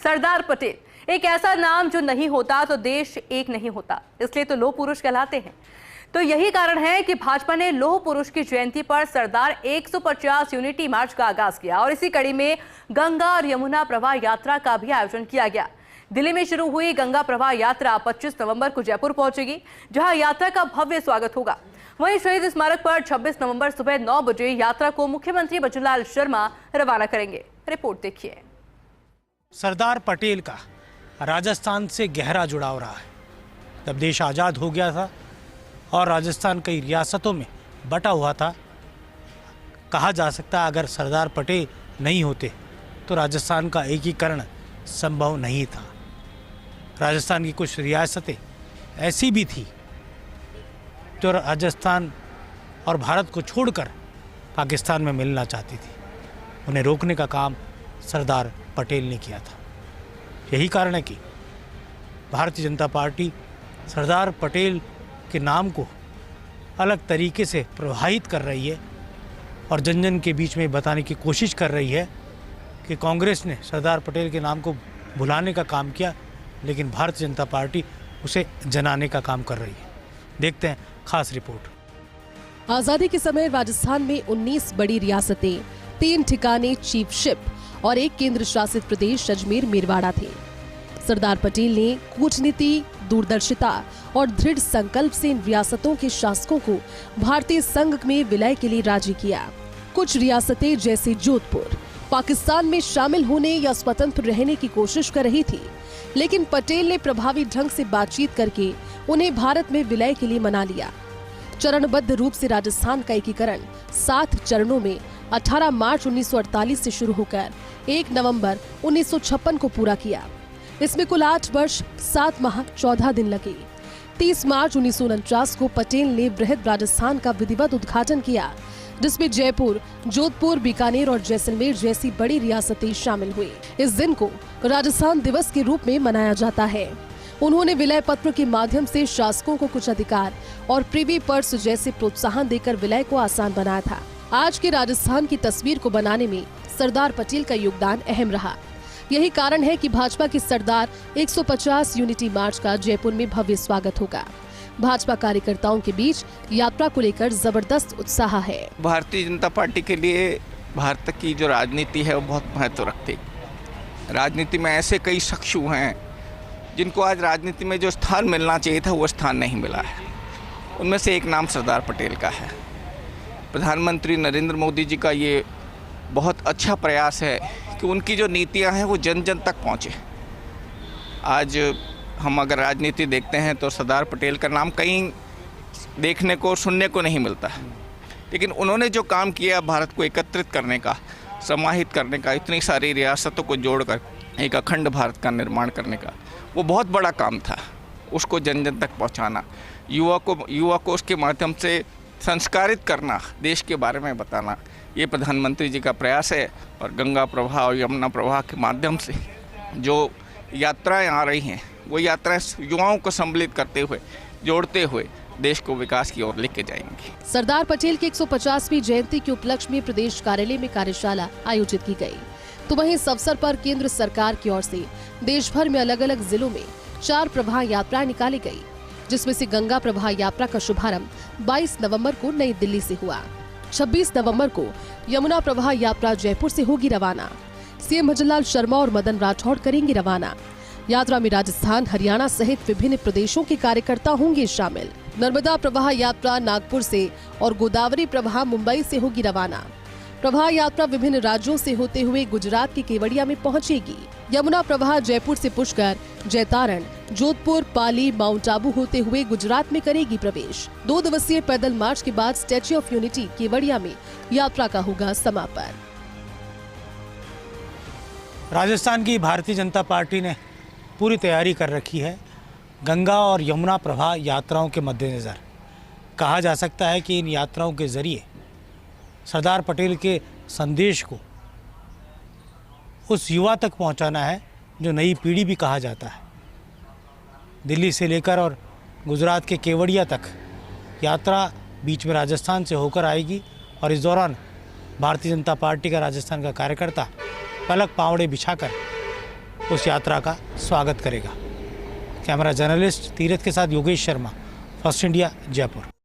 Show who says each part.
Speaker 1: सरदार पटेल एक ऐसा नाम जो नहीं होता तो देश एक नहीं होता, इसलिए तो लौह पुरुष कहलाते हैं। तो यही कारण है कि भाजपा ने लौह पुरुष की जयंती पर सरदार 150 यूनिटी मार्च का आगाज किया और इसी कड़ी में गंगा और यमुना प्रवाह यात्रा का भी आयोजन किया गया। दिल्ली में शुरू हुई गंगा प्रवाह यात्रा 25 नवंबर को जयपुर पहुंचेगी, जहां यात्रा का भव्य स्वागत होगा। वहीं शहीद स्मारक पर 26 नवंबर सुबह 9 बजे यात्रा को मुख्यमंत्री बचूलाल शर्मा रवाना करेंगे। रिपोर्ट देखिए।
Speaker 2: सरदार पटेल का राजस्थान से गहरा जुड़ाव रहा है। जब देश आज़ाद हो गया था और राजस्थान कई रियासतों में बटा हुआ था, कहा जा सकता अगर सरदार पटेल नहीं होते तो राजस्थान का एकीकरण संभव नहीं था। राजस्थान की कुछ रियासतें ऐसी भी थी जो राजस्थान और भारत को छोड़कर पाकिस्तान में मिलना चाहती थी। उन्हें रोकने का काम सरदार पटेल ने किया था। यही कारण है कि भारतीय जनता पार्टी सरदार पटेल के नाम को अलग तरीके से प्रवाहित कर रही है और जन जन के बीच में बताने की कोशिश कर रही है कि कांग्रेस ने सरदार पटेल के नाम को भुलाने का काम किया, लेकिन भारतीय जनता पार्टी उसे जनाने का काम कर रही है। देखते हैं खास रिपोर्ट।
Speaker 3: आजादी के समय राजस्थान में 19 बड़ी रियासतें, 3 ठिकाने चीफ शिप और एक केंद्र शासित प्रदेश अजमेर मेरवाड़ा थे। सरदार पटेल ने कूटनीति, दूरदर्शिता और दृढ़ संकल्प से इन रियासतों के शासकों को भारतीय संघ में विलय के लिए राजी किया। कुछ रियासतें जैसे जोधपुर पाकिस्तान में शामिल होने या स्वतंत्र रहने की कोशिश कर रही थी, लेकिन पटेल ने प्रभावी ढंग से बातचीत करके उन्हें भारत में विलय के लिए मना लिया। चरणबद्ध रूप से राजस्थान का एकीकरण 7 चरणों में 18 मार्च 1948 से शुरू होकर 1 नवंबर 1956 को पूरा किया। इसमें कुल 8 वर्ष 7 माह 14 दिन लगे। 30 मार्च 1949 को पटेल ने बृहद राजस्थान का विधिवत उद्घाटन किया, जिसमें जयपुर, जोधपुर, बीकानेर और जैसलमेर जैसी बड़ी रियासतें शामिल हुई। इस दिन को राजस्थान दिवस के रूप में मनाया जाता है। उन्होंने विलय पत्र के माध्यम से शासकों को कुछ अधिकार और प्रिवी पर्स जैसे प्रोत्साहन देकर विलय को आसान बनाया था। आज के राजस्थान की तस्वीर को बनाने में सरदार पटेल का योगदान अहम रहा। यही कारण है कि भाजपा की सरदार 150 यूनिटी मार्च का जयपुर में भव्य स्वागत होगा। भाजपा कार्यकर्ताओं के बीच यात्रा को लेकर जबरदस्त उत्साह है।
Speaker 4: भारतीय जनता पार्टी के लिए भारत की जो राजनीति है वो बहुत महत्व रखती है। राजनीति में ऐसे कई शख्स हैं जिनको आज राजनीति में जो स्थान मिलना चाहिए था वो स्थान नहीं मिला है। उनमें से एक नाम सरदार पटेल का है। प्रधानमंत्री नरेंद्र मोदी जी का ये बहुत अच्छा प्रयास है कि उनकी जो नीतियां हैं वो जन जन तक पहुँचे। आज हम अगर राजनीति देखते हैं तो सरदार पटेल का नाम कहीं देखने को सुनने को नहीं मिलता है, लेकिन उन्होंने जो काम किया भारत को एकत्रित करने का, समाहित करने का, इतनी सारी रियासतों को जोड़कर एक अखंड भारत का निर्माण करने का, वो बहुत बड़ा काम था। उसको जन जन तक पहुंचाना, युवा को उसके माध्यम से संस्कारित करना, देश के बारे में बताना, ये प्रधानमंत्री जी का प्रयास है। और गंगा प्रवाह और यमुना प्रवाह के माध्यम से जो यात्राएं आ रही हैं वो यात्राएं युवाओं को सम्मिलित करते हुए, जोड़ते हुए देश को विकास की ओर लेके जाएंगी।
Speaker 3: सरदार पटेल की 150वीं जयंती के उपलक्ष्य में प्रदेश कार्यालय में कार्यशाला आयोजित की गई। तो वहीं इस अवसर पर केंद्र सरकार की ओर से देश भर में अलग अलग जिलों में 4 प्रवाह यात्राएं निकाली गई, जिसमें से गंगा प्रवाह यात्रा का शुभारंभ 22 नवंबर को नई दिल्ली से हुआ। 26 नवंबर को यमुना प्रवाह यात्रा जयपुर से होगी रवाना। सीएम भजनलाल शर्मा और मदन राठौड़ करेंगे रवाना। यात्रा में राजस्थान, हरियाणा सहित विभिन्न प्रदेशों के कार्यकर्ता होंगे शामिल। नर्मदा प्रवाह यात्रा नागपुर से और गोदावरी प्रवाह मुंबई से होगी रवाना। प्रवाह यात्रा विभिन्न राज्यों से होते हुए गुजरात के केवड़िया में पहुंचेगी। यमुना प्रवाह जयपुर से पुष्कर, जैतारण, जोधपुर, पाली, माउंट आबू होते हुए गुजरात में करेगी प्रवेश। 2 दिवसीय पैदल मार्च के बाद स्टैच्यू ऑफ यूनिटी केवड़िया में यात्रा का होगा समापन।
Speaker 2: राजस्थान की भारतीय जनता पार्टी ने पूरी तैयारी कर रखी है गंगा और यमुना प्रवाह यात्राओं के मद्देनज़र। कहा जा सकता है कि इन यात्राओं के ज़रिए सरदार पटेल के संदेश को उस युवा तक पहुंचाना है जो नई पीढ़ी भी कहा जाता है। दिल्ली से लेकर और गुजरात के केवड़िया तक यात्रा बीच में राजस्थान से होकर आएगी और इस दौरान भारतीय जनता पार्टी का राजस्थान का कार्यकर्ता पलक पावड़े बिछाकर उस यात्रा का स्वागत करेगा। कैमरा जर्नलिस्ट तीरथ के साथ योगेश शर्मा, फर्स्ट इंडिया, जयपुर।